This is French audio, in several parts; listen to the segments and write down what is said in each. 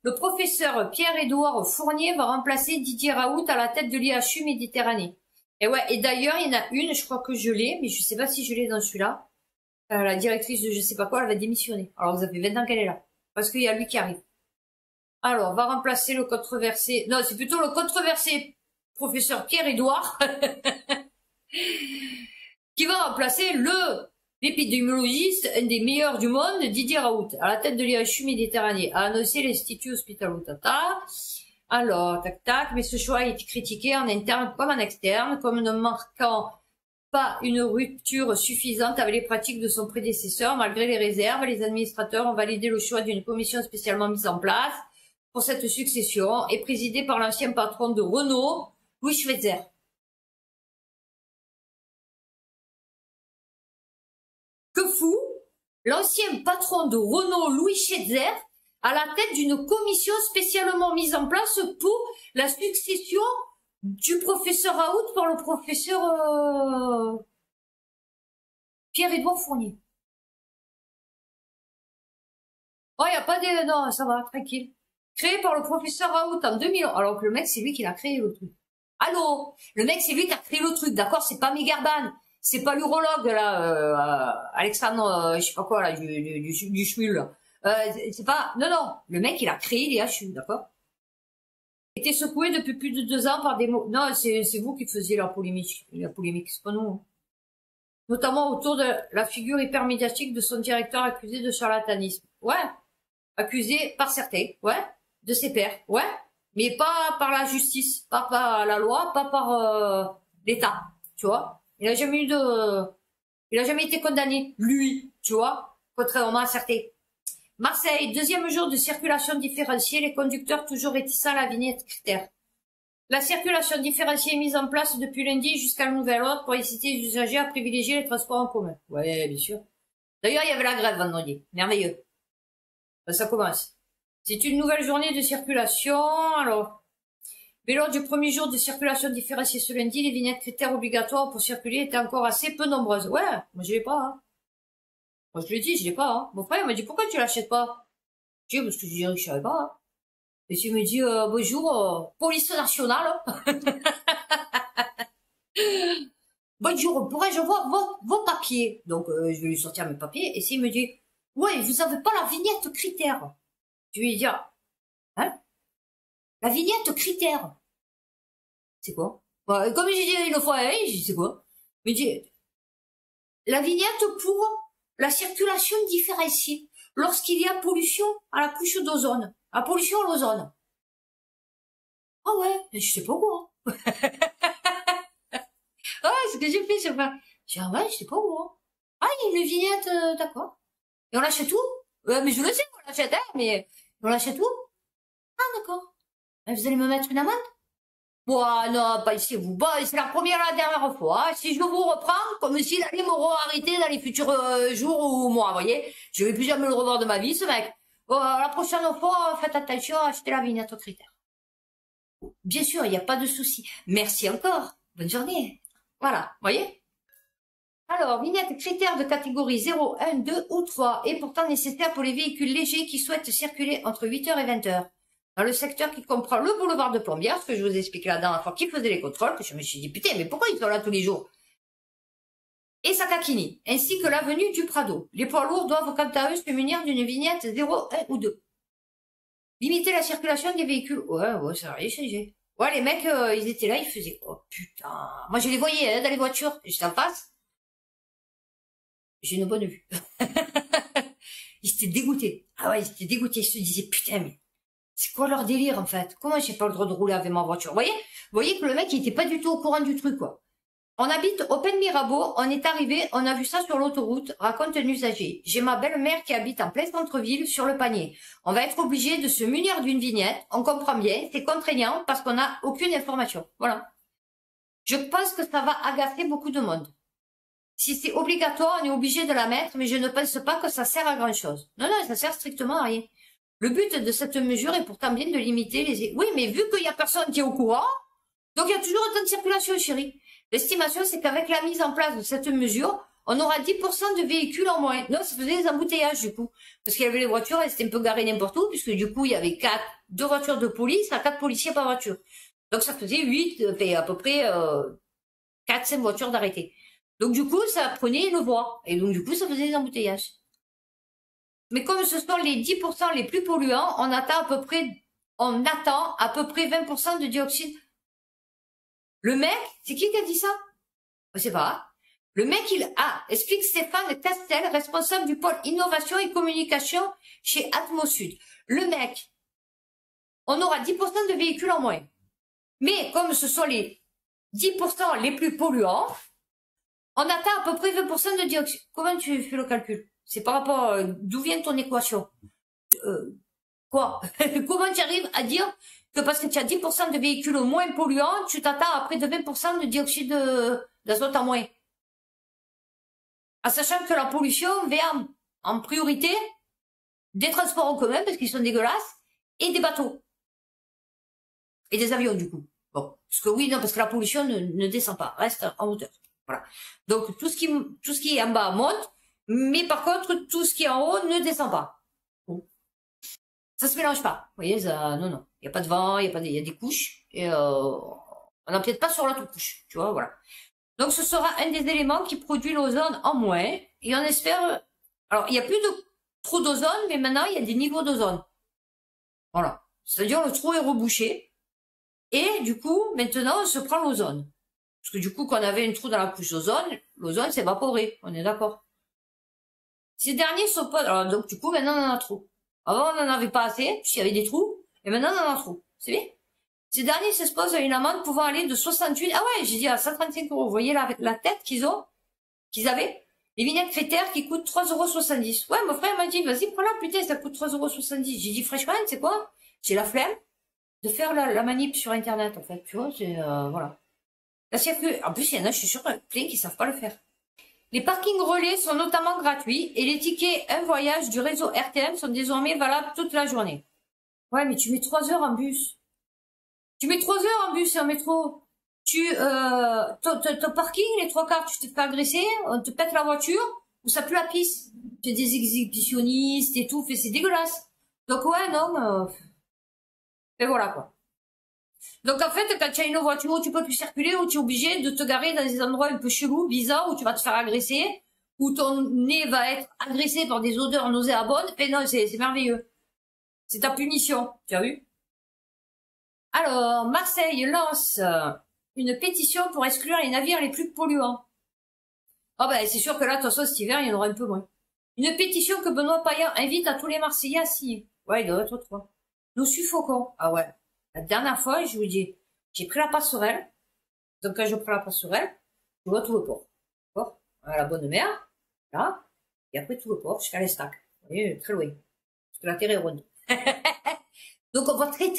le professeur Pierre-Édouard Fournier va remplacer Didier Raoult à la tête de l'IHU Méditerranée. Et ouais, et d'ailleurs, il y en a une, je crois que je l'ai, mais je sais pas si je l'ai dans celui-là. La directrice de je sais pas quoi, elle va démissionner. Alors, ça fait 20 ans qu'elle est là. Parce qu'il y a lui qui arrive. Alors, va remplacer le controversé, non, c'est plutôt le controversé professeur Pierre-Édouard, qui va remplacer l'épidémiologiste, un des meilleurs du monde, Didier Raoult, à la tête de l'IHU Méditerranée, a annoncé l'Institut Hospitalo-Tata. Alors, tac, tac, mais ce choix a été critiqué en interne comme en externe, comme ne marquant pas une rupture suffisante avec les pratiques de son prédécesseur. Malgré les réserves, les administrateurs ont validé le choix d'une commission spécialement mise en place pour cette succession et présidée par l'ancien patron de Renault, Louis Schweitzer. Que fou! L'ancien patron de Renault, Louis Schweitzer, à la tête d'une commission spécialement mise en place pour la succession du professeur Raoult par le professeur Pierre-Édouard Fournier. Oh, il n'y a pas de... Non, ça va, tranquille. Créé par le professeur Raoult en 2011. Alors que le mec, c'est lui qui l'a créé, le truc. Allô? Le mec, c'est lui qui a créé le truc, d'accord? C'est pas Megarban. C'est pas l'urologue, là, Alexandre, je sais pas quoi, là, du schmul, là. C'est pas... Non, non. Le mec, il a créé les HU, d'accord? Il était secoué depuis plus de 2 ans par des mots... Non, c'est vous qui faisiez la polémique. La polémique, c'est pas nous. Notamment autour de la figure hyper médiatique de son directeur accusé de charlatanisme. Ouais. Accusé par certains. Ouais. De ses pairs. Ouais. Mais pas par la justice. Pas par la loi. Pas par l'État. Tu vois. Il a jamais été condamné. Lui. Tu vois. Contrairement à certains. Marseille, 2e jour de circulation différenciée, les conducteurs toujours réticents à la vignette critère. La circulation différenciée est mise en place depuis lundi jusqu'à nouvel ordre pour inciter les usagers à privilégier les transports en commun. Ouais, bien sûr. D'ailleurs, il y avait la grève vendredi. Merveilleux. Ça commence. C'est une nouvelle journée de circulation, alors. Mais lors du premier jour de circulation différenciée ce lundi, les vignettes critères obligatoires pour circuler étaient encore assez peu nombreuses. Ouais, moi je l'ai pas, hein. Moi, je lui ai dit, je l'ai pas, hein. Mon frère m'a dit, pourquoi tu l'achètes pas? Je dis, parce que je savais pas, hein. Et il me dit, bonjour, police nationale. Bonjour, pourrais-je voir vos papiers? Donc, je vais lui sortir mes papiers. Et s'il me dit, ouais, vous avez pas la vignette critère. Je vais lui dire, hein? La vignette critère. C'est quoi? Bah, comme j'ai dit une fois, hein, je dis, c'est quoi? Il me dit, la vignette pour la circulation différenciée lorsqu'il y a pollution à la couche d'ozone, à pollution à l'ozone. Ah ouais, je sais pas quoi. Ah, ce que j'ai fait, c'est pas. J'ai dit, ah ouais, je sais pas quoi. Ah, il y a une vignette, d'accord. Et on l'achète où? Mais je le sais, on l'achète, hein, mais on l'achète où? Ah, d'accord. Vous allez me mettre une amende? Bon, non, pas ici, vous. Bon, c'est la première et la dernière fois. Si je vous reprends, comme s'il allait me arrêter dans les futurs jours ou mois, vous voyez. Je vais plus jamais le revoir de ma vie, ce mec. La prochaine fois, faites attention, achetez la vignette au critère. Bien sûr, il n'y a pas de souci. Merci encore. Bonne journée. Voilà, vous voyez. Alors, vignette critère de catégorie 0, 1, 2 ou 3 est pourtant nécessaire pour les véhicules légers qui souhaitent circuler entre 8h et 20h. Dans le secteur qui comprend le boulevard de Plombières, ce que je vous ai expliqué la dernière fois, qui faisait les contrôles, que je me suis dit, putain, mais pourquoi ils sont là tous les jours? Et Sakakini, ainsi que l'avenue du Prado. Les poids lourds doivent quant à eux se munir d'une vignette 0, 1 ou 2. Limiter la circulation des véhicules. Ouais, ça a rien changé. Ouais, les mecs, ils étaient là, ils faisaient, oh putain. Moi, je les voyais, hein, dans les voitures. J'étais en face. J'ai une bonne vue. Ils étaient dégoûtés. Ah ouais, ils étaient dégoûtés. Ils se disaient, putain, mais c'est quoi leur délire, en fait? Comment j'ai pas le droit de rouler avec ma voiture? Vous voyez que le mec, il était pas du tout au courant du truc, quoi. On habite Open Mirabeau, on est arrivé, on a vu ça sur l'autoroute, raconte un usager. J'ai ma belle-mère qui habite en plein centre-ville, sur le panier. On va être obligé de se munir d'une vignette, on comprend bien, c'est contraignant parce qu'on n'a aucune information. Voilà. Je pense que ça va agacer beaucoup de monde. Si c'est obligatoire, on est obligé de la mettre, mais je ne pense pas que ça sert à grand chose. Non, ça sert strictement à rien. Le but de cette mesure est pourtant bien de limiter les... Oui, mais vu qu'il y a personne qui est au courant, donc il y a toujours autant de circulation, chérie. L'estimation, c'est qu'avec la mise en place de cette mesure, on aura 10% de véhicules en moins. Non, ça faisait des embouteillages, du coup. Parce qu'il y avait les voitures, elles étaient un peu garées n'importe où, puisque du coup, il y avait 2 voitures de police à 4 policiers par voiture. Donc, ça faisait 8, à peu près 4-5 voitures d'arrêté. Donc, du coup, ça prenait une voie. Et donc, du coup, ça faisait des embouteillages. Mais comme ce sont les 10% les plus polluants, on attend à peu près 20% de dioxyde. Le mec, c'est qui a dit ça? Je sais pas. Le mec, explique Stéphane Castel, responsable du pôle innovation et communication chez Atmosud. Le mec, on aura 10% de véhicules en moins. Mais comme ce sont les 10% les plus polluants, on atteint à peu près 20% de dioxyde. Comment tu fais le calcul? C'est par rapport d'où vient ton équation? Quoi? Comment tu arrives à dire que parce que tu as 10% de véhicules moins polluants, tu t'attends à près de 20% de dioxyde d'azote en moins? En sachant que la pollution vient en priorité des transports en commun, parce qu'ils sont dégueulasses, et des bateaux. Et des avions, du coup. Bon. Parce que oui, non, parce que la pollution ne descend pas, reste en hauteur. Voilà. Donc, tout ce qui est en bas monte, mais par contre, tout ce qui est en haut ne descend pas. Bon. Ça se mélange pas. Vous voyez, ça, non. Il n'y a pas de vent, il y a des couches, et on n'a peut-être pas sur l'autre couche, tu vois, voilà. Donc, ce sera un des éléments qui produit l'ozone en moins, et on espère, alors, il n'y a plus de trop d'ozone, mais maintenant, il y a des niveaux d'ozone. Voilà. C'est-à-dire, le trou est rebouché, et du coup, maintenant, on se prend l'ozone. Parce que du coup, quand on avait un trou dans la couche d'ozone, l'ozone s'est évaporé. On est d'accord? Ces derniers sont pas, alors, donc, du coup, maintenant, on en a trop. Avant, on n'en avait pas assez, puisqu'il y avait des trous, et maintenant, on en a trop. C'est bien? Ces derniers s'exposent à une amende pouvant aller de 68, ah ouais, j'ai dit à 135 €. Vous voyez la tête qu'ils avaient? Les vignettes critères qui coûtent 3,70 €. Ouais, mon frère m'a dit, vas-y, prends-la, putain, ça coûte 3,70 €. J'ai dit, franchement, c'est quoi? J'ai la flemme de faire la manip sur Internet, en fait. Tu vois, c'est, voilà. La circuit, en plus, il y en a, je suis sûre, plein qui savent pas le faire. Les parkings relais sont notamment gratuits et les tickets un voyage du réseau RTM sont désormais valables toute la journée. Ouais, mais tu mets 3 heures en bus. Tu mets 3 heures en bus et en métro. Ton parking, les 3 quarts, tu te fais agresser, on te pète la voiture, ou ça pue la pisse. Tu des exhibitionnistes et tout, c'est dégueulasse. Donc ouais, non, et voilà quoi. Donc en fait, quand tu as une voiture où tu peux plus circuler, où tu es obligé de te garer dans des endroits un peu chelous, bizarres, où tu vas te faire agresser, où ton nez va être agressé par des odeurs nauséabondes, et non, c'est merveilleux. C'est ta punition, tu as vu? Alors, Marseille lance une pétition pour exclure les navires les plus polluants. Ah ben, c'est sûr que là, de toute façon, cet hiver, il y en aura un peu moins. Une pétition que Benoît Payan invite à tous les Marseillais à signer. Ouais, il doit être trois. Nous suffocons. Ah ouais. La dernière fois, je vous dis, j'ai pris la passerelle. Donc, quand je prends la passerelle, je vois tout le port. D'accord? À la bonne mer, là, et après tout le port, jusqu'à l'Estac. Vous voyez, très loin. Parce que la terre est ronde. Donc, on voit très loin.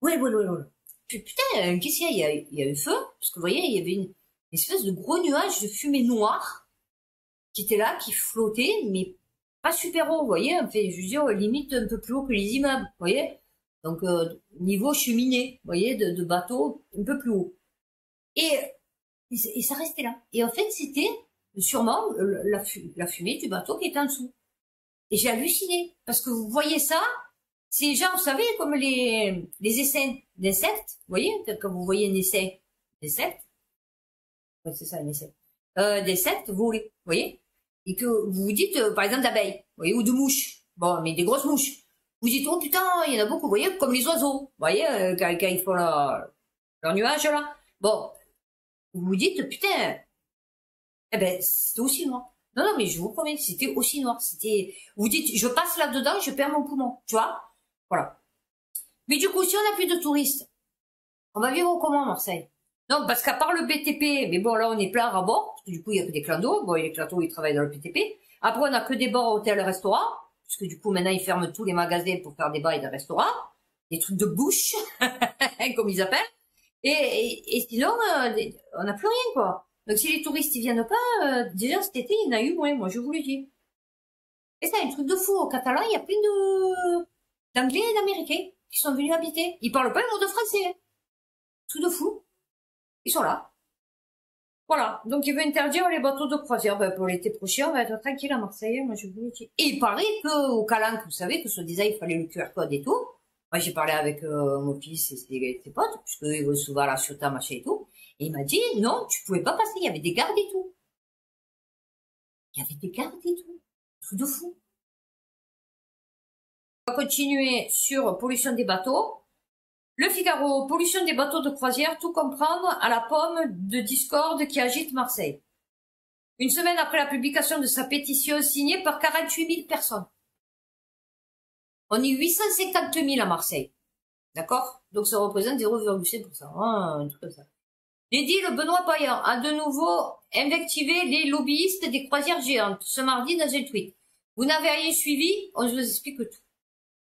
Oui. Putain, qu'est-ce qu'il y a? Il y a un feu. Parce que vous voyez, il y avait une espèce de gros nuage de fumée noire qui était là, qui flottait, mais pas super haut, vous voyez. Enfin, je veux dire, limite un peu plus haut que les immeubles, vous voyez. Donc, niveau cheminée, vous voyez, de bateau, un peu plus haut. Et ça restait là. Et en fait, c'était sûrement la fumée du bateau qui était en dessous. Et j'ai halluciné. Parce que vous voyez ça, c'est genre, vous savez, comme les essaims d'insectes. Vous voyez, quand vous voyez un essai d'insectes, ouais, c'est ça, un essai, d'insectes volés, vous voyez, et que vous vous dites, par exemple, d'abeilles, vous voyez, ou de mouches. Bon, mais des grosses mouches. Vous dites, oh putain, il y en a beaucoup, vous voyez, comme les oiseaux. Vous voyez, quand ils font leur nuage, là. Bon, vous vous dites, putain, eh ben, c'était aussi noir. Non, mais je vous promets, c'était aussi noir. Vous dites, je passe là-dedans, je perds mon poumon, tu vois. Voilà. Mais du coup, si on n'a plus de touristes, on va vivre comment, Marseille? Non, parce qu'à part le BTP, mais bon, là, on est plein à bord, parce que du coup, il y a que des clandos. Bon, les clandos, ils travaillent dans le BTP. Après, on a que des bars, hôtels, restaurants, puisque du coup, maintenant, ils ferment tous les magasins pour faire des bars et des restaurants. Des trucs de bouche, comme ils appellent. Et sinon, on n'a plus rien, quoi. Donc, si les touristes, ils viennent pas, déjà, cet été, il y en a eu moins, moi, je vous le dis. Et c'est un truc de fou. Au Catalan, il y a plein d'Anglais et d'Américains qui sont venus habiter. Ils parlent pas le mot de français. Truc de fou. Ils sont là. Voilà. Donc, il veut interdire les bateaux de croisière. Ben, pour l'été prochain, on va être tranquille à Marseille, moi, je vous le dis. Et il paraît que, au Calanque, vous savez, que soi-disant, il fallait le QR code et tout. Moi, j'ai parlé avec, mon fils et ses potes, puisqu'ils vont souvent à la Ciotat, machin et tout. Et il m'a dit, non, tu pouvais pas passer, il y avait des gardes et tout. Il y avait des gardes et tout. Truc de fou. On va continuer sur pollution des bateaux. Le Figaro, pollution des bateaux de croisière, tout comprendre à la pomme de discorde qui agite Marseille. Une semaine après la publication de sa pétition signée par 48 000 personnes. On est 850 000 à Marseille. D'accord? Donc ça représente 0,7%. Un truc comme ça. L'édile Benoît Payan a de nouveau invectivé les lobbyistes des croisières géantes ce mardi dans un tweet. Vous n'avez rien suivi? On vous explique tout.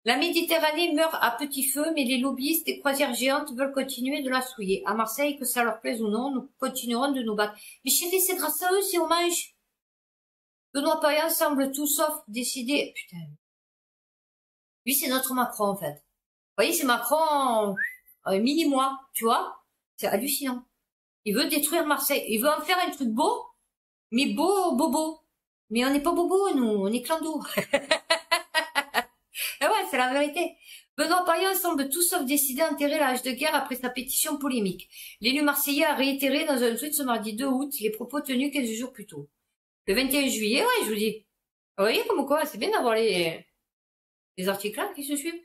La Méditerranée meurt à petit feu, mais les lobbyistes des croisières géantes veulent continuer de la souiller. À Marseille, que ça leur plaise ou non, nous continuerons de nous battre. Mais chérie, c'est grâce à eux si on mange. Benoît Payan semble tout sauf décidé. Putain. Lui, c'est notre Macron, en fait. Vous voyez, c'est Macron mini-moi, tu vois? C'est hallucinant. Il veut détruire Marseille. Il veut en faire un truc beau, mais beau, bobo. Mais on n'est pas bobo, nous, on est clando. Et ouais, c'est la vérité. Benoît Payan semble tout sauf décidé à enterrer la hache de guerre après sa pétition polémique. L'élu marseillais a réitéré dans un tweet ce mardi 2 août les propos tenus 15 jours plus tôt. Le 21 juillet, ouais, je vous dis. Vous voyez comme quoi, c'est bien d'avoir les articles là qui se suivent.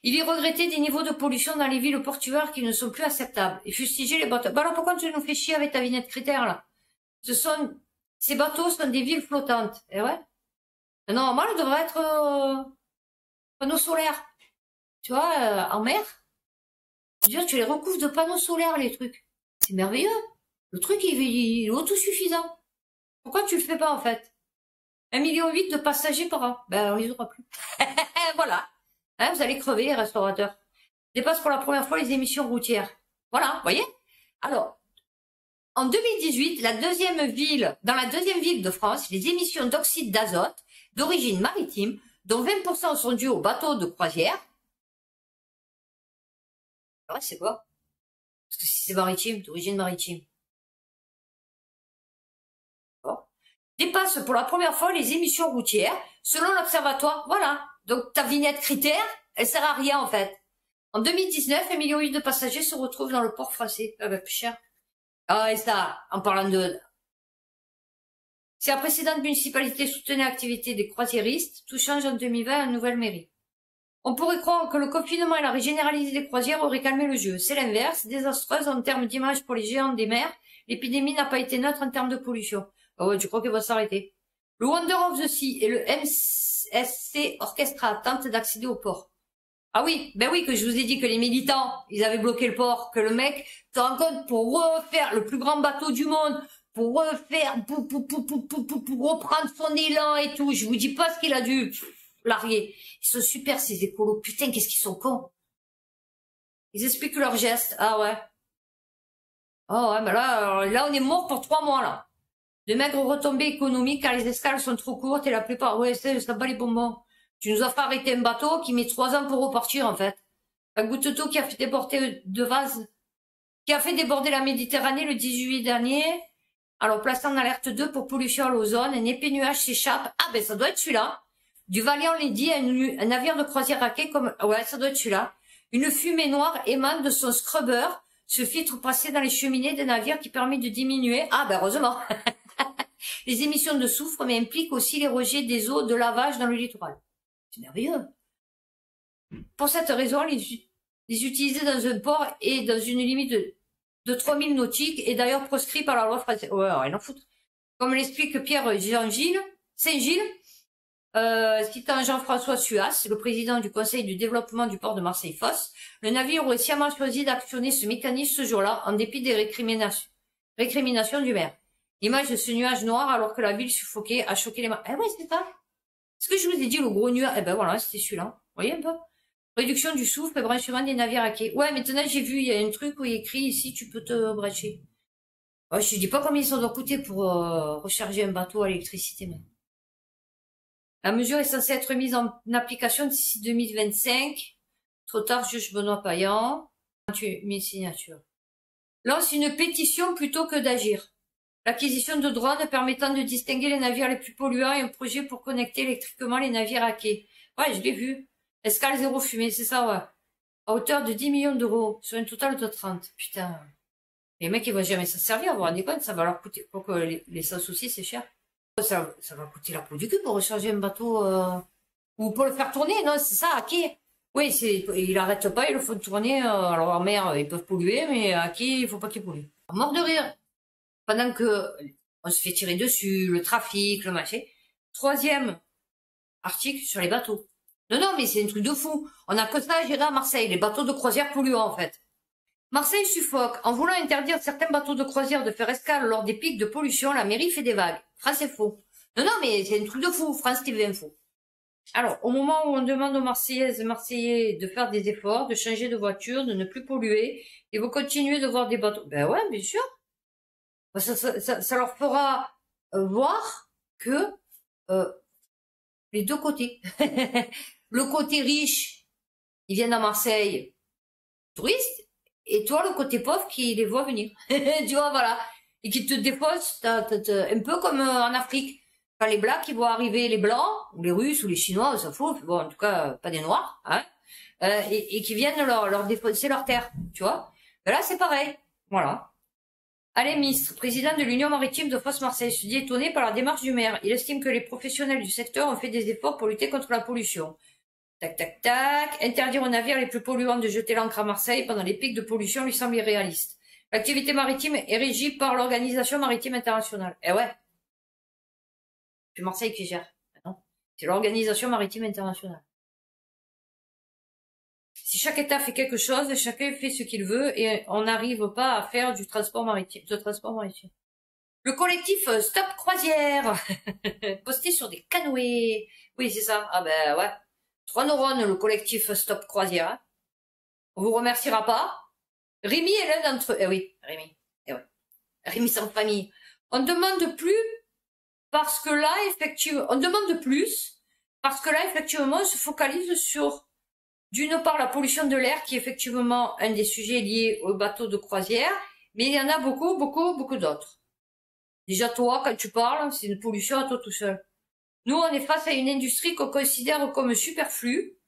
Il y regrettait des niveaux de pollution dans les villes portuaires qui ne sont plus acceptables et fustigeait les bateaux. Bah alors pourquoi tu nous fais chier avec ta vignette critère là? Ces bateaux sont des villes flottantes. Et ouais. Normalement, elles devraient être panneaux solaires. Tu vois, en mer. Je veux dire, tu les recouvres de panneaux solaires, les trucs. C'est merveilleux. Le truc, il est autosuffisant. Pourquoi tu le fais pas, en fait? 1,8 million de passagers par an. Ben, on les aura plus. Voilà. Hein, vous allez crever, les restaurateurs. Dépasse pour la première fois les émissions routières. Voilà, vous voyez? Alors, en 2018, dans la deuxième ville de France, les émissions d'oxyde d'azote d'origine maritime, dont 20% sont dues aux bateaux de croisière. Ouais, c'est quoi? Parce que si c'est maritime, d'origine maritime. Bon. Dépasse pour la première fois les émissions routières, selon l'observatoire. Voilà. Donc, ta vignette critère, elle sert à rien, en fait. En 2019, 1,8 million de passagers se retrouvent dans le port français. Ah ben, plus cher. Ah, et ça, en parlant de... Si la précédente municipalité soutenait l'activité des croisiéristes, tout change en 2020 à une nouvelle mairie. On pourrait croire que le confinement et la régénéralisation des croisières auraient calmé le jeu. C'est l'inverse, désastreuse en termes d'image pour les géants des mers. L'épidémie n'a pas été neutre en termes de pollution. Ah ouais, tu crois qu'elle va s'arrêter? Le Wonder of the Sea et le MSC Orchestra tentent d'accéder au port. Ah oui, ben oui, que je vous ai dit que les militants, ils avaient bloqué le port, que le mec, tu te rends compte, pour refaire le plus grand bateau du monde, pour refaire, pour reprendre son élan et tout, je vous dis pas ce qu'il a dû larguer. Ils sont super, ces écolos. Putain, qu'est-ce qu'ils sont cons. Ils expliquent leurs gestes. Ah ouais. Ah ouais, mais là, on est mort pour 3 mois, là. De maigres retombées économiques car les escales sont trop courtes et la plupart, ouais, ça bat les bonbons. Tu nous as fait arrêter un bateau qui met 3 ans pour repartir, en fait. Un goutte d'eau qui a fait déborder qui a fait déborder la Méditerranée le 18 juillet dernier. Alors, plaçant en alerte 2 pour pollution à l'ozone, un épais nuage s'échappe. Ah, ben, ça doit être celui-là. Du Valiant Lady, un navire de croisière raqué comme, ouais, ça doit être celui-là. Une fumée noire émane de son scrubber, ce filtre passé dans les cheminées des navires qui permet de diminuer, ah, ben, heureusement, les émissions de soufre, mais implique aussi les rejets des eaux de lavage dans le littoral. C'est merveilleux. Pour cette raison, les utiliser dans un port et dans une limite de 3000 nautiques est d'ailleurs proscrit par la loi française. Ouais, rien à foutre. Comme l'explique Pierre Saint-Gilles, citant Jean-François Suas, le président du conseil du développement du port de Marseille-Fos, le navire aurait sciemment choisi d'actionner ce mécanisme ce jour-là, en dépit des récriminations du maire. L'image de ce nuage noir, alors que la ville suffoquait, a choqué les mains. Eh ouais, c'est ça. Ce que je vous ai dit, le gros nuage, eh ben voilà, c'était celui-là. Vous voyez un peu? Réduction du souffle et branchement des navires à quai. Ouais, maintenant j'ai vu, il y a un truc où il est écrit ici, tu peux te brancher. Ouais, je te dis pas combien ça doit coûter pour recharger un bateau à l'électricité, mais. La mesure est censée être mise en application d'ici 2025. Trop tard, juge Benoît Payan. 28 000 signatures. Lance une pétition plutôt que d'agir. L'acquisition de drones permettant de distinguer les navires les plus polluants et un projet pour connecter électriquement les navires à quai. Ouais, je l'ai vu. Escale zéro fumée, c'est ça, ouais. À hauteur de 10 millions d'euros, sur un total de 30. Putain. Les mecs, ils vont jamais s'en servir, vous vous rendez compte, ça va leur coûter, pour que l'essence aussi, c'est cher. Ça va coûter la peau du cul pour recharger un bateau, ou pour le faire tourner, non, c'est ça, à quai. Oui, ils l'arrêtent pas, ils le font tourner, alors en mer, ils peuvent polluer, mais à quai, il faut pas qu'ils polluent. Mort de rire. Pendant que on se fait tirer dessus, le trafic, le machin. Troisième article sur les bateaux. Non, non, mais c'est un truc de fou. On a que ça à gérer à Marseille, les bateaux de croisière polluants, en fait. Marseille suffoque. En voulant interdire certains bateaux de croisière de faire escale lors des pics de pollution, la mairie fait des vagues. France Info. Non, non, mais c'est un truc de fou. France TV Info. Alors, au moment où on demande aux Marseillaises et Marseillais de faire des efforts, de changer de voiture, de ne plus polluer, et vous continuez de voir des bateaux. Ben ouais, bien sûr. Ça leur fera voir que les deux côtés. Le côté riche, ils viennent à Marseille, touristes, et toi, le côté pauvre, qui les voit venir. Tu vois, voilà. Et qui te défausse, un peu comme en Afrique. Quand les Blacks, ils voient arriver les Blancs, ou les Russes, ou les Chinois, on s'en fout, bon, en tout cas, pas des Noirs, hein, et qui viennent leur défausser leur terre, tu vois. Ben là, c'est pareil. Voilà. Alain Mistre, président de l'Union maritime de France-Marseille, se dit étonné par la démarche du maire. Il estime que les professionnels du secteur ont fait des efforts pour lutter contre la pollution. Tac, tac, tac. Interdire aux navires les plus polluants de jeter l'ancre à Marseille pendant les pics de pollution lui semble irréaliste. L'activité maritime est régie par l'Organisation maritime internationale. Eh ouais. C'est Marseille qui gère. Non. C'est l'Organisation maritime internationale. Si chaque État fait quelque chose, chacun fait ce qu'il veut et on n'arrive pas à faire du transport maritime, Le collectif Stop Croisière, posté sur des canoës. Oui, c'est ça. Ah ben ouais. 3 neurones, le collectif Stop Croisière. Hein. On vous remerciera pas. Rémi est l'un d'entre eux. Eh oui, Rémi. Eh ouais. Rémi sans famille. On demande plus parce que là, effectivement, on demande plus parce que là, effectivement, on se focalise sur d'une part, la pollution de l'air, qui est effectivement un des sujets liés aux bateaux de croisière, mais il y en a beaucoup, beaucoup, beaucoup d'autres. Déjà, toi, quand tu parles, c'est une pollution à toi tout seul. Nous, on est face à une industrie qu'on considère comme superflue.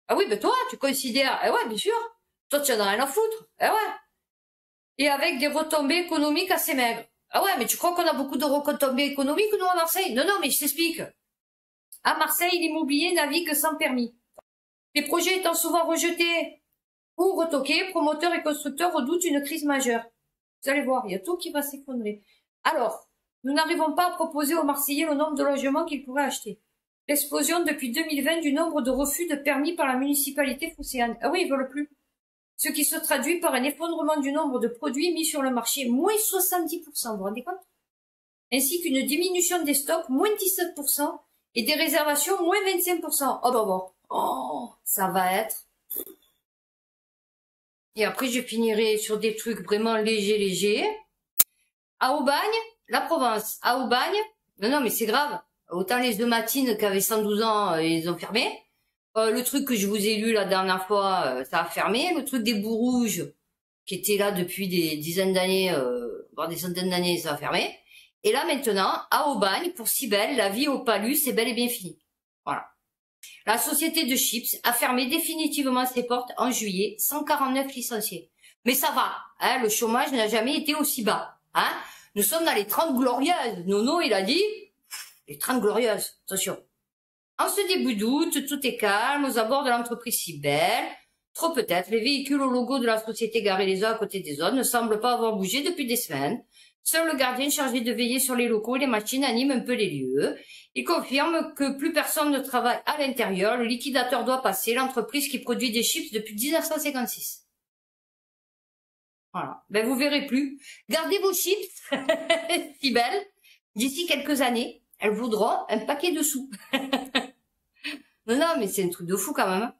Ah oui, ben toi, tu considères, eh ouais, bien sûr. Toi, tu en as rien à foutre. Eh ouais. Et avec des retombées économiques assez maigres. Ah ouais, mais tu crois qu'on a beaucoup de retombées économiques, nous, à Marseille? Non, non, mais je t'explique. À Marseille, l'immobilier navigue sans permis. Les projets étant souvent rejetés ou retoqués, promoteurs et constructeurs redoutent une crise majeure. Vous allez voir, il y a tout qui va s'effondrer. Alors, nous n'arrivons pas à proposer aux Marseillais le nombre de logements qu'ils pourraient acheter. L'explosion depuis 2020 du nombre de refus de permis par la municipalité phocéenne. Ah oui, ils veulent plus. Ce qui se traduit par un effondrement du nombre de produits mis sur le marché, moins 70%, vous vous rendez compte? Ainsi qu'une diminution des stocks, moins 17%, et des réservations, moins 25%. Oh bah bon. Oh, ça va être. Et après, je finirai sur des trucs vraiment légers. À Aubagne, la Provence. À Aubagne, non, mais c'est grave. Autant les deux matines qui avaient 112 ans, ils ont fermé. Le truc que je vous ai lu la dernière fois, ça a fermé. Le truc des bouts rouges, qui était là depuis des dizaines d'années, voire des centaines d'années, ça a fermé. Et là, maintenant, à Aubagne, pour Cybèle, la vie au Palus, c'est bel et bien fini. Voilà. La société de chips a fermé définitivement ses portes en juillet, 149 licenciés. Mais ça va, hein, le chômage n'a jamais été aussi bas. Hein. Nous sommes dans les 30 glorieuses. Nono, il a dit, les 30 glorieuses, attention. En ce début d'août, tout est calme aux abords de l'entreprise Cybèle. Trop peut-être, les véhicules au logo de la société garés les uns à côté des autres ne semblent pas avoir bougé depuis des semaines. Seul le gardien chargé de veiller sur les locaux et les machines anime un peu les lieux. Il confirme que plus personne ne travaille à l'intérieur. Le liquidateur doit passer, l'entreprise qui produit des chips depuis 1956. Voilà. Ben, vous verrez plus. Gardez vos chips, si belles. D'ici quelques années, elles vaudront un paquet de sous. Non, mais c'est un truc de fou quand même, hein,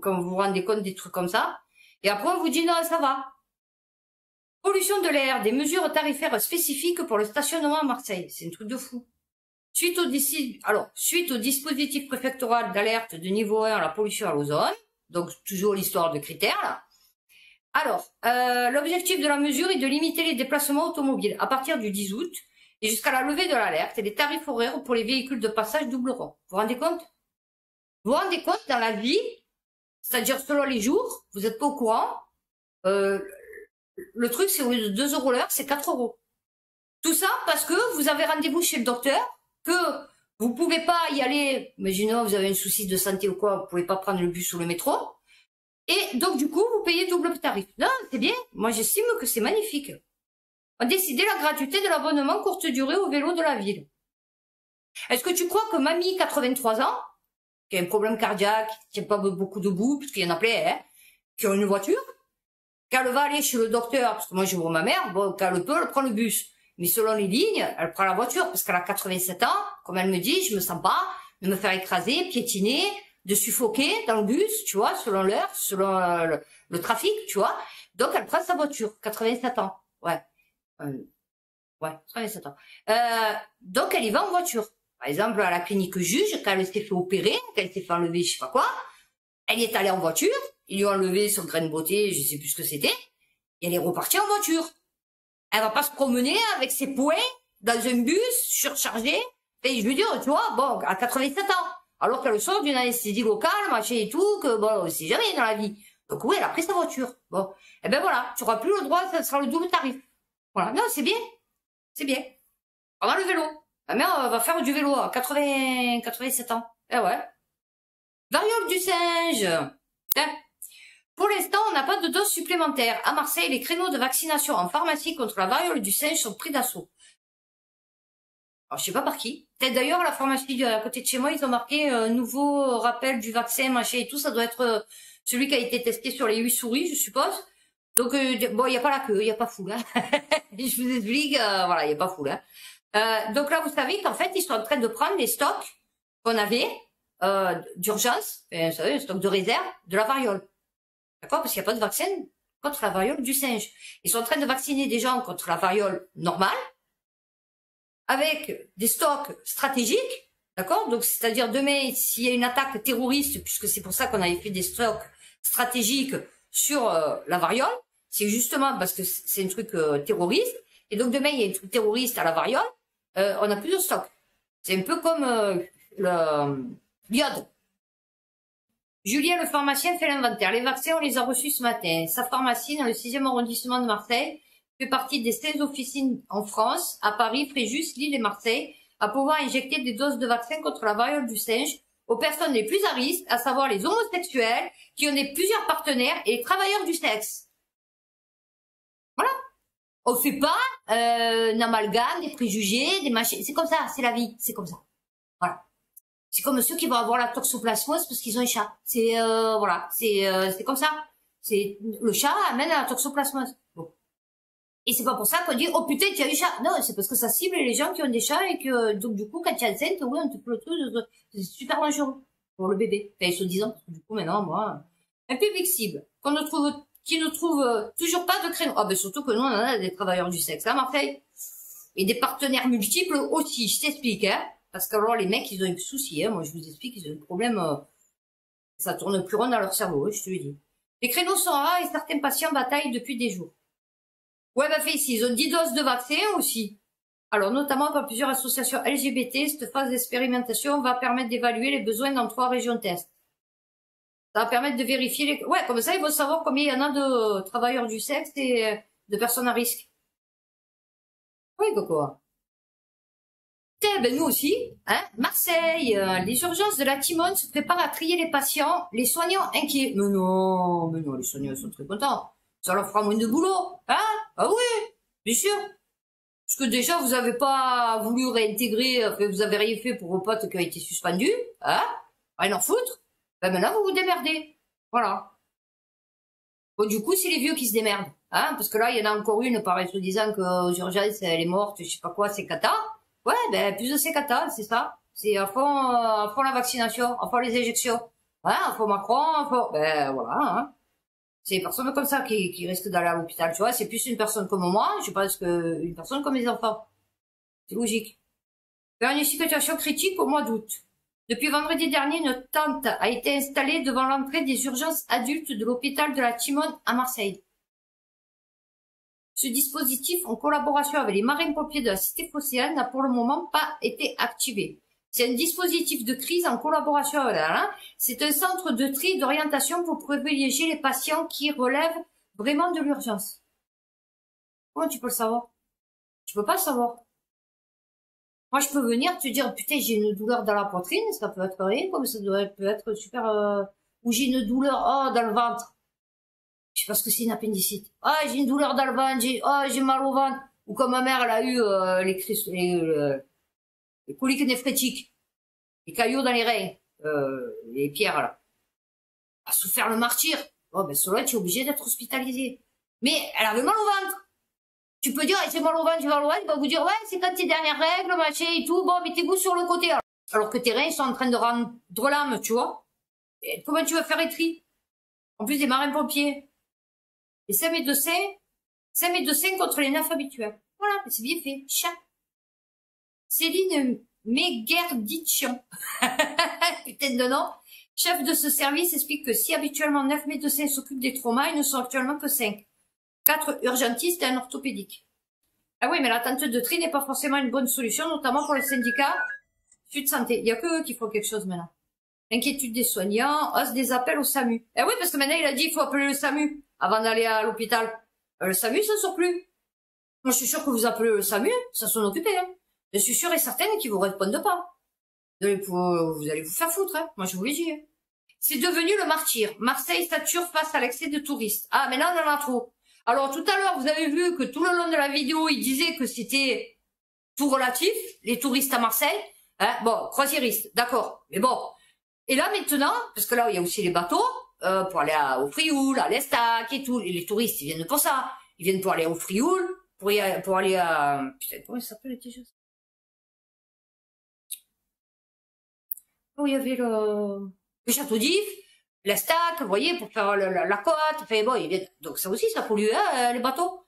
quand vous vous rendez compte des trucs comme ça. Et après, on vous dit non, ça va. Pollution de l'air, des mesures tarifaires spécifiques pour le stationnement à Marseille. C'est un truc de fou. Suite au dispositif préfectoral d'alerte de niveau 1 à la pollution à l'ozone, donc toujours l'histoire de critères, là, Alors, l'objectif de la mesure est de limiter les déplacements automobiles à partir du 10 août et jusqu'à la levée de l'alerte et les tarifs horaires pour les véhicules de passage doubleront. Vous vous rendez compte? Vous vous rendez compte dans la vie, c'est-à-dire selon les jours, vous n'êtes pas au courant, le truc c'est au lieu de 2 € l'heure, c'est 4 €. Tout ça parce que vous avez rendez-vous chez le docteur, que vous pouvez pas y aller, imaginons vous avez un souci de santé ou quoi, vous pouvez pas prendre le bus ou le métro, et donc du coup vous payez double tarif. Non, c'est bien, moi j'estime que c'est magnifique. On a décidé la gratuité de l'abonnement courte durée au vélo de la ville. Est-ce que tu crois que mamie, 83 ans, qui a un problème cardiaque, qui tient pas beaucoup debout, parce qu'il y en a plein, hein, qui ont une voiture, quand elle va aller chez le docteur, parce que moi je vois ma mère, bon, quand elle peut, elle prend le bus. Mais selon les lignes, elle prend la voiture, parce qu'elle a 87 ans, comme elle me dit, je me sens pas de me faire écraser, piétiner, de suffoquer dans le bus, tu vois, selon l'heure, selon le trafic, tu vois. Donc elle prend sa voiture, 87 ans, ouais. Ouais, 87 ans. Donc elle y va en voiture. Par exemple, à la clinique juge, quand elle s'est fait opérer, quand elle s'est fait enlever je sais pas quoi, elle y est allée en voiture, ils lui ont enlevé son grain de beauté, je sais plus ce que c'était, et elle est repartie en voiture. Elle va pas se promener avec ses poings dans un bus surchargé. Et je veux dire, tu vois, bon, à 87 ans, alors qu'elle sort d'une anesthésie locale, machin et tout, que bon, on sait jamais dans la vie. Donc oui, elle a pris sa voiture. Bon, et ben voilà, tu auras plus le droit, ça sera le double tarif. Voilà, non, c'est bien, c'est bien. Pendant le vélo. Ma mère va faire du vélo à 87 ans. Eh ouais. Variole du singe. Hein. Pour l'instant, on n'a pas de dose supplémentaire. À Marseille, les créneaux de vaccination en pharmacie contre la variole du singe sont pris d'assaut. Alors, je sais pas par qui. Peut-être d'ailleurs, la pharmacie à côté de chez moi, ils ont marqué nouveau rappel du vaccin, machin et tout. Ça doit être celui qui a été testé sur les 8 souris, je suppose. Donc, bon, il n'y a pas la queue, il n'y a pas foule. Hein. Je vous explique, voilà, il n'y a pas foule. Hein. Donc là, vous savez qu'en fait, ils sont en train de prendre les stocks qu'on avait d'urgence, vous savez, le stock de réserve, de la variole. D'accord? Parce qu'il n'y a pas de vaccin contre la variole du singe. Ils sont en train de vacciner des gens contre la variole normale, avec des stocks stratégiques, d'accord? Donc, c'est-à-dire demain, s'il y a une attaque terroriste, puisque c'est pour ça qu'on avait fait des stocks stratégiques sur la variole, c'est justement parce que c'est un truc terroriste, et donc demain, il y a un truc terroriste à la variole, on n'a plus de stock. C'est un peu comme le l'iode. Julien, le pharmacien, fait l'inventaire. Les vaccins, on les a reçus ce matin. Sa pharmacie, dans le 6e arrondissement de Marseille, fait partie des 16 officines en France, à Paris, Fréjus, Lille et Marseille, à pouvoir injecter des doses de vaccins contre la variole du singe aux personnes les plus à risque, à savoir les homosexuels, qui ont plusieurs partenaires, et les travailleurs du sexe. Voilà. On fait pas un amalgame, des préjugés, des machins. C'est comme ça, c'est la vie, c'est comme ça. Voilà. C'est comme ceux qui vont avoir la toxoplasmose parce qu'ils ont un chat. C'est voilà, c'est comme ça. C'est le chat amène à la toxoplasmose. Bon. Et c'est pas pour ça qu'on dit oh putain tu as eu chat. Non, c'est parce que ça cible les gens qui ont des chats et que donc du coup quand tu es enceinte, oui on te fait le truc, c'est super dangereux pour le bébé. Enfin se disant parce que du coup maintenant moi un public cible qui ne trouve toujours pas de créneau. Ah ben surtout que nous on en a des travailleurs du sexe à Marseille et des partenaires multiples aussi. Je t'explique hein. Parce que alors les mecs, ils ont un souci, hein. Moi je vous explique, ils ont un problème, ça tourne plus rond dans leur cerveau, hein, je te le dis. Les créneaux sont rares et certains patients bataillent depuis des jours. Ouais, bah fait ici, ils ont 10 doses de vaccin aussi. Alors notamment par plusieurs associations LGBT, cette phase d'expérimentation va permettre d'évaluer les besoins dans 3 régions test. Ça va permettre de vérifier les... Ouais, comme ça, ils vont savoir combien il y en a de travailleurs du sexe et de personnes à risque. Oui, Coco. Ben nous aussi, hein, Marseille, les urgences de la Timone se préparent à trier les patients, les soignants inquiets. Mais non, les soignants sont très contents. Ça leur fera moins de boulot, hein? Ah oui, bien sûr. Parce que déjà, vous avez pas voulu réintégrer, enfin, vous avez rien fait pour vos potes qui ont été suspendus, hein? Rien en foutre. Ben maintenant, vous vous démerdez. Voilà. Bon, du coup, c'est les vieux qui se démerdent, hein? Parce que là, il y en a encore une, pareil, se disant que aux urgences, elle est morte, je sais pas quoi, c'est cata. Ouais, ben, plus de C4, c'est ça. C'est à fond la vaccination, à fond les injections. Ouais, à fond Macron, à fond, ben, voilà, hein. C'est des personnes comme ça qui risquent d'aller à l'hôpital, tu vois. C'est plus une personne comme moi, je pense que une personne comme les enfants. C'est logique. Vers une situation critique au mois d'août. Depuis vendredi dernier, une tente a été installée devant l'entrée des urgences adultes de l'hôpital de la Timone à Marseille. Ce dispositif, en collaboration avec les marins-pompiers de la cité phocéenne, n'a pour le moment pas été activé. C'est un dispositif de crise en collaboration avec c'est un centre de tri et d'orientation pour privilégier les patients qui relèvent vraiment de l'urgence. Comment tu peux le savoir? Tu peux pas le savoir. Moi, je peux venir te dire, putain, j'ai une douleur dans la poitrine, ça peut être rien, comme ça peut être super, ou j'ai une douleur, oh, dans le ventre. Je sais pas ce que c'est une appendicite. Ah, j'ai une douleur dans le ventre, j'ai mal au ventre. Ou comme ma mère, elle a eu les coliques néphrétiques, les caillots dans les reins, les pierres là. Elle a souffert le martyr. Oh ben cela, tu es obligé d'être hospitalisé. Mais elle avait mal au ventre. Tu peux dire, j'ai mal au ventre, j'ai mal au ventre, il va vous dire, ouais, c'est quand tes dernières règles, machin et tout, bon, mettez-vous sur le côté. Alors que tes reins sont en train de rendre l'âme, tu vois. Et comment tu vas faire les tris? En plus des marins-pompiers. Et 5 médecins contre les 9 habituels. Voilà, c'est bien fait. Chat. Céline Megerditchian, putain de nom, chef de ce service, explique que si habituellement 9 médecins s'occupent des traumas, ils ne sont actuellement que 5. 4 urgentistes et un orthopédique. Ah oui, mais l'attente de tri n'est pas forcément une bonne solution, notamment pour les syndicats Sud Santé. Il y a que eux qui font quelque chose maintenant. Inquiétude des soignants, hausse des appels au SAMU. Eh oui, parce que maintenant il a dit qu'il faut appeler le SAMU avant d'aller à l'hôpital. Le SAMU, ça ne sort plus. Moi, je suis sûre que vous appelez le SAMU, ça s'en occupe, hein. Je suis sûre et certaine qu'ils vous répondent pas. Vous allez vous faire foutre, hein. Moi, je vous l'ai dit, hein. C'est devenu le martyr. Marseille sature face à l'excès de touristes. Ah, mais là, on en a trop. Alors, tout à l'heure, vous avez vu que tout le long de la vidéo, il disait que c'était tout relatif, les touristes à Marseille. Hein, bon, croisiéristes, d'accord. Mais bon. Et là, maintenant, parce que là, il y a aussi les bateaux, pour aller au Frioul, à l'Estac et tout. Et les touristes, ils viennent pour ça. Ils viennent pour aller au Frioul, pour aller à... Putain, comment ça s'appelle, les choses? Où il y avait le château d'If, l'Estac, vous voyez, pour faire la côte. Enfin, bon, donc ça aussi, ça pollue, hein, les bateaux.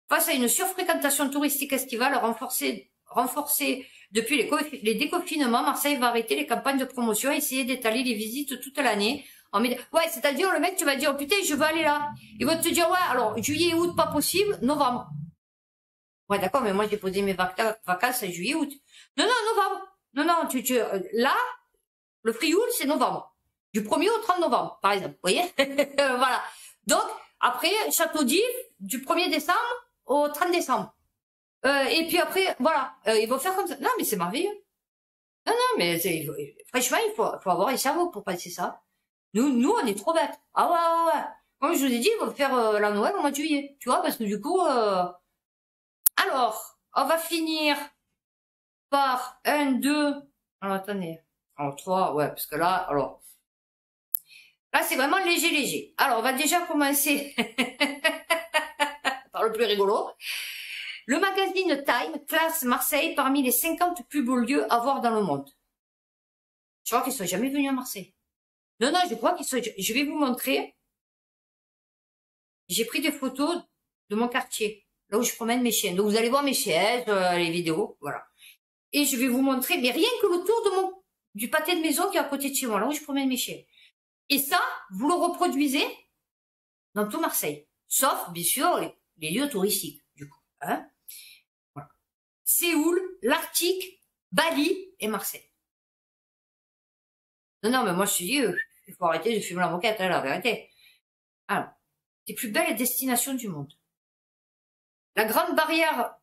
Face à une surfréquentation touristique estivale renforcée depuis les déconfinements, Marseille va arrêter les campagnes de promotion et essayer d'étaler les visites toute l'année. Ouais, c'est-à-dire, le mec, tu vas dire, oh, putain, je veux aller là. Ils vont te dire, ouais, alors, juillet, août, pas possible, novembre. Ouais, d'accord, mais moi, j'ai posé mes vacances en juillet, août. Non, non, novembre. Non, non, là, le Frioul, c'est novembre. Du 1er au 30 novembre, par exemple. Vous voyez? Voilà. Donc, après, Château d'If, du 1er décembre au 30 décembre. Et puis après, voilà. Ils vont faire comme ça. Non, mais c'est merveilleux. Non, non, mais franchement, il faut avoir les cerveaux pour passer ça. Nous, on est trop bêtes. Ah ouais, ouais, ouais. Comme je vous ai dit, ils vont faire la Noël au mois de juillet. Tu vois, parce que du coup, alors, on va finir par 1, 2, alors attendez. Alors 3, ouais, parce que là, alors, là, c'est vraiment léger, léger. Alors, on va déjà commencer par le plus rigolo. Le magazine Time classe Marseille parmi les 50 plus beaux lieux à voir dans le monde. Je crois qu'ils sont jamais venus à Marseille. Non, non, je crois qu'ils sont... Je vais vous montrer. J'ai pris des photos de mon quartier, là où je promène mes chiens. Donc, vous allez voir mes chiens, les vidéos, voilà. Et je vais vous montrer, mais rien que le tour du pâté de maison qui est à côté de chez moi, là où je promène mes chiens. Et ça, vous le reproduisez dans tout Marseille. Sauf, bien sûr, les lieux touristiques, du coup. Hein, voilà. Séoul, l'Arctique, Bali et Marseille. Non, non, mais moi, je te dis, il faut arrêter de fumer la moquette, hein, la vérité. Alors, les plus belles destinations du monde. La Grande Barrière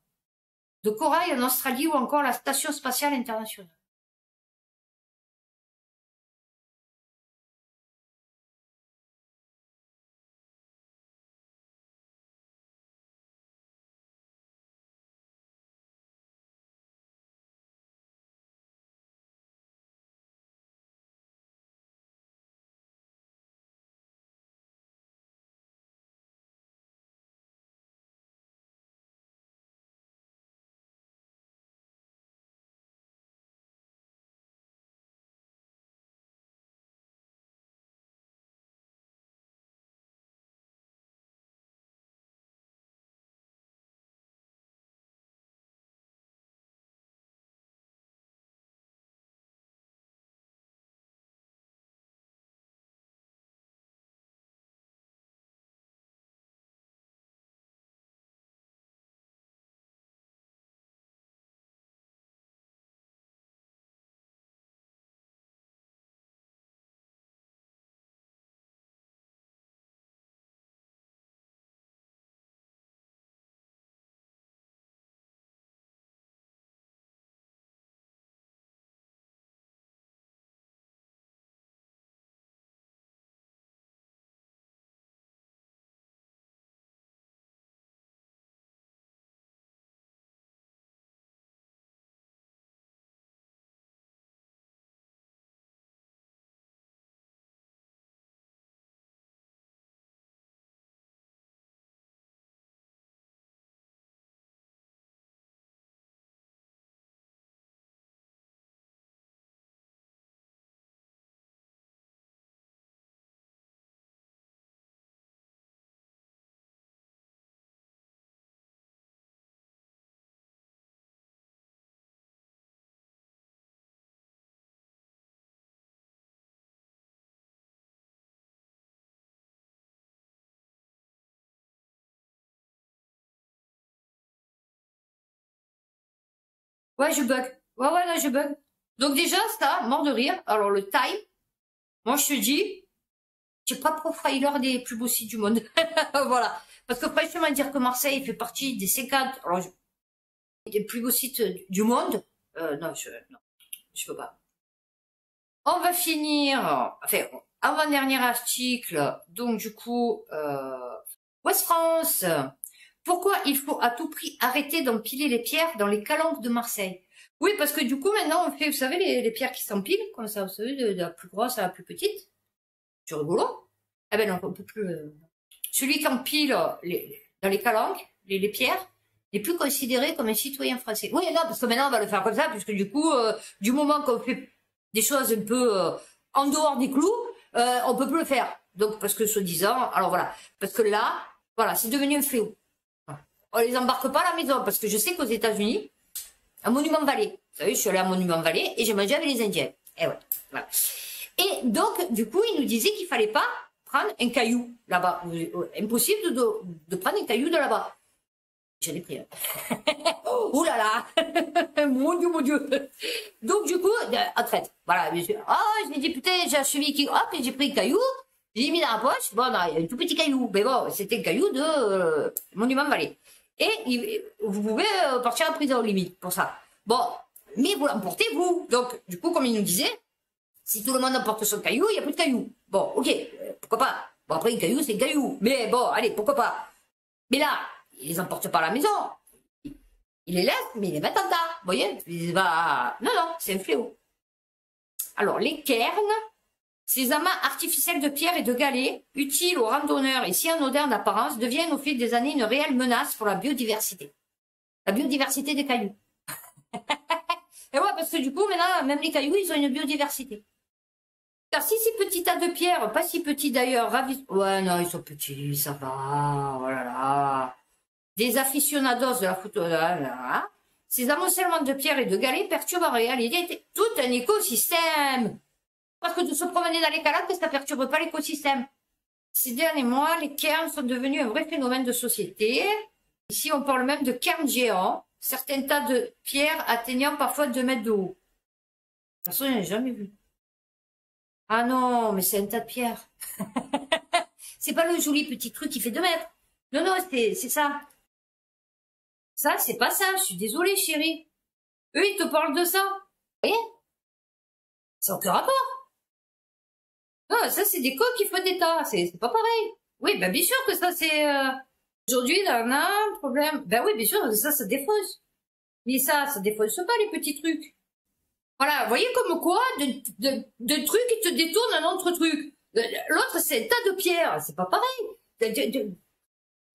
de Corail en Australie ou encore la Station Spatiale Internationale. Ouais, je bug. Ouais, ouais, là, je bug. Donc déjà, ça, mort de rire. Alors, le time, moi, je te dis, tu n'es pas profiler des plus beaux sites du monde. Voilà. Parce que franchement, dire que Marseille fait partie des 50, alors, des plus beaux sites du monde, non, non, je peux pas. On va finir, enfin, avant-dernier article, donc du coup, Ouest France. Pourquoi il faut à tout prix arrêter d'empiler les pierres dans les calanques de Marseille? Oui, parce que du coup, maintenant, on fait, vous savez, les pierres qui s'empilent, comme ça, vous savez, de la plus grosse à la plus petite. C'est rigolo. Eh ben non, on peut plus... Celui qui empile dans les calanques, les pierres, n'est plus considéré comme un citoyen français. Oui, non, parce que maintenant, on va le faire comme ça, puisque du coup, du moment qu'on fait des choses un peu en dehors des clous, on peut plus le faire. Donc, parce que soi-disant, alors voilà, parce que là, voilà, c'est devenu un fléau. On les embarque pas à la maison, parce que je sais qu'aux États-Unis, à Monument Valley, vous savez, je suis allée à Monument Valley et j'ai mangé avec les Indiens. Et ouais, voilà. Et donc, du coup, il nous disait qu'il fallait pas prendre un caillou là-bas. Impossible de prendre un caillou de là-bas. J'en ai pris un. Ouh là là. Mon Dieu, mon Dieu. Donc, du coup, en traite. Voilà. J'ai dit, putain, j'ai un cheville qui, hop, et j'ai pris un caillou. J'ai mis dans la poche. Bon, non, il y a un tout petit caillou. Mais bon, c'était un caillou de Monument Valley. Et vous pouvez partir en prison, limite, pour ça. Bon, mais vous l'emportez, vous. Donc, du coup, comme il nous disait, si tout le monde emporte son caillou, il n'y a plus de caillou. Bon, ok, pourquoi pas. Bon, après, un caillou, c'est un caillou. Mais bon, allez, pourquoi pas. Mais là, il les emporte pas à la maison. Il les laisse, mais il les met en tas. Vous voyez? Non, non, c'est un fléau. Alors, les cairns, ces amas artificiels de pierre et de galets, utiles aux randonneurs et si anodins d'apparence, deviennent au fil des années une réelle menace pour la biodiversité. La biodiversité des cailloux. Et ouais, parce que du coup, maintenant, même les cailloux, ils ont une biodiversité. Car si ces petits tas de pierres, pas si petits d'ailleurs, ravis... Ouais, non, ils sont petits, ça va, oh là là. Des aficionados de la photo, là, là. Ces amoncellements de pierres et de galets perturbent en réalité tout un écosystème. Parce que de se promener dans les calanques, ça perturbe pas l'écosystème. Ces derniers mois, les cairns sont devenus un vrai phénomène de société. Ici, on parle même de cairns géants. Certains tas de pierres atteignant parfois 2 mètres de haut. De toute façon, je n'ai jamais vu. Ah non, mais c'est un tas de pierres. C'est pas le joli petit truc qui fait 2 mètres. Non, non, c'est ça. Ça, c'est pas ça. Je suis désolée, chérie. Eux, ils te parlent de ça. Vous voyez? Ça n'a aucun rapport. Non, ça, c'est des coques qui font des tas. C'est pas pareil. Oui, ben bien sûr que ça, c'est... Aujourd'hui, là, on a un problème. Ben oui, bien sûr, ça défausse. Mais ça défausse pas, les petits trucs. Voilà, vous voyez comme quoi, de trucs qui te détournent un autre truc. L'autre, c'est un tas de pierres. C'est pas pareil.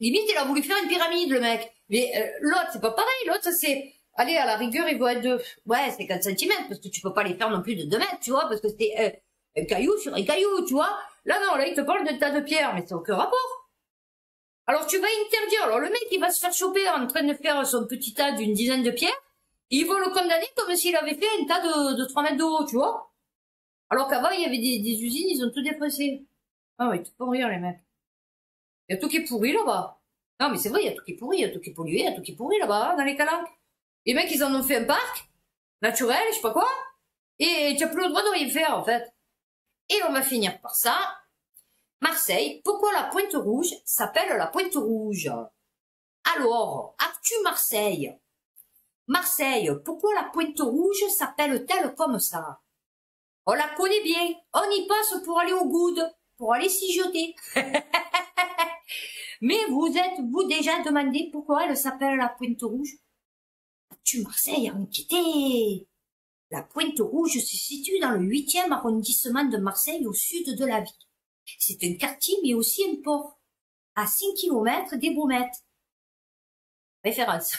Limite, il a voulu faire une pyramide, le mec. Mais l'autre, c'est pas pareil. L'autre, c'est... Allez, à la rigueur, il doit être de... Ouais, c'est 4 cm, parce que tu peux pas les faire non plus de 2 mètres, tu vois, parce que c'est un caillou sur un caillou, tu vois. Là, non, là, il te parle de tas de pierres, mais c'est aucun rapport. Alors, tu vas interdire. Alors, le mec, il va se faire choper en train de faire son petit tas d'une dizaine de pierres. Ils vont le condamner comme s'il avait fait un tas de 3 mètres de haut, tu vois. Alors qu'avant, il y avait des usines, ils ont tout défoncé. Ah oui, tout pour rire, les mecs. Il y a tout qui est pourri là-bas. Non, mais c'est vrai, il y a tout qui est pourri, il y a tout qui est pollué, il y a tout qui est pourri là-bas, dans les calanques. Les mecs, ils en ont fait un parc, naturel, je sais pas quoi, et tu n'as plus le droit de rien faire, en fait. Et on va finir par ça. Marseille, pourquoi la Pointe Rouge s'appelle la Pointe Rouge? Alors, Actu Marseille. Marseille, pourquoi la Pointe Rouge s'appelle-t-elle comme ça? On la connaît bien, on y passe pour aller au Goude, pour aller s'y jeter. Mais vous êtes-vous déjà demandé pourquoi elle s'appelle la Pointe Rouge? Actu Marseille a enquêté. La Pointe Rouge se situe dans le 8e arrondissement de Marseille, au sud de la ville. C'est un quartier, mais aussi un port, à 5 km des Baumettes. Référence.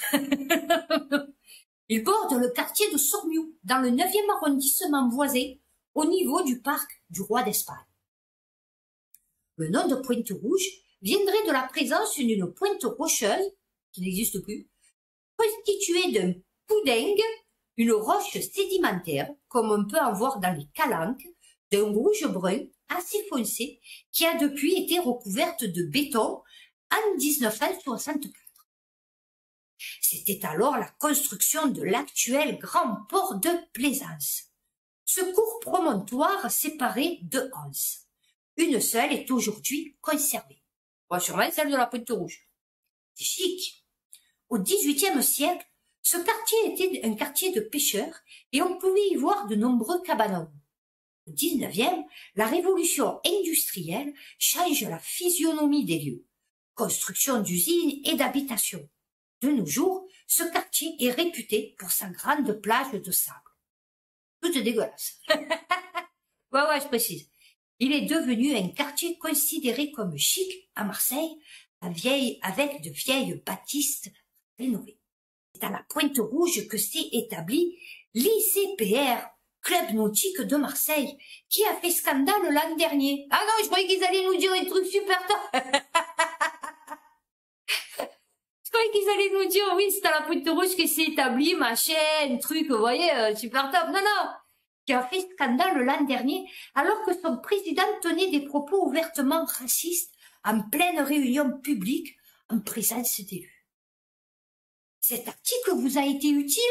Il borde le quartier de Sormiou, dans le 9e arrondissement voisin, au niveau du parc du Roi d'Espagne. Le nom de Pointe Rouge viendrait de la présence d'une pointe rocheuse, qui n'existe plus, constituée d'un poudingue, une roche sédimentaire, comme on peut en voir dans les calanques, d'un rouge-brun assez foncé, qui a depuis été recouverte de béton en 1964. C'était alors la construction de l'actuel grand port de Plaisance. Ce court promontoire séparé de 11. Une seule est aujourd'hui conservée. Bon, sûrement celle de la Pointe-Rouge. C'est chic. Au XVIIIe siècle, ce quartier était un quartier de pêcheurs et on pouvait y voir de nombreux cabanons. Au XIXe, la révolution industrielle change la physionomie des lieux. Construction d'usines et d'habitations. De nos jours, ce quartier est réputé pour sa grande plage de sable. Toute dégueulasse. Ouais, je précise. Il est devenu un quartier considéré comme chic à Marseille, avec de vieilles bâtisses rénovées. C'est à la Pointe-Rouge que s'est établi l'ICPR, Club Nautique de Marseille, qui a fait scandale l'an dernier. Ah non, je croyais qu'ils allaient nous dire un truc super top. Je croyais qu'ils allaient nous dire, oui, c'est à la Pointe-Rouge que s'est établi, machin, un truc, vous voyez, super top. Non, non, qui a fait scandale l'an dernier, alors que son président tenait des propos ouvertement racistes en pleine réunion publique en présence d'élus. Cet article vous a été utile?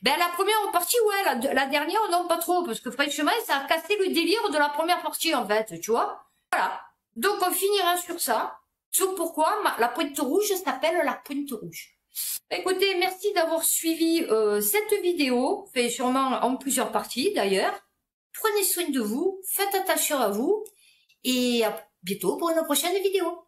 Ben, la première partie, ouais, la dernière, non, pas trop, parce que franchement, ça a cassé le délire de la première partie, en fait, tu vois. Voilà. Donc, on finira sur ça. Sur pourquoi la Pointe-Rouge s'appelle la Pointe-Rouge. Écoutez, merci d'avoir suivi cette vidéo, fait sûrement en plusieurs parties, d'ailleurs. Prenez soin de vous, faites attention à vous, et à bientôt pour une prochaine vidéo.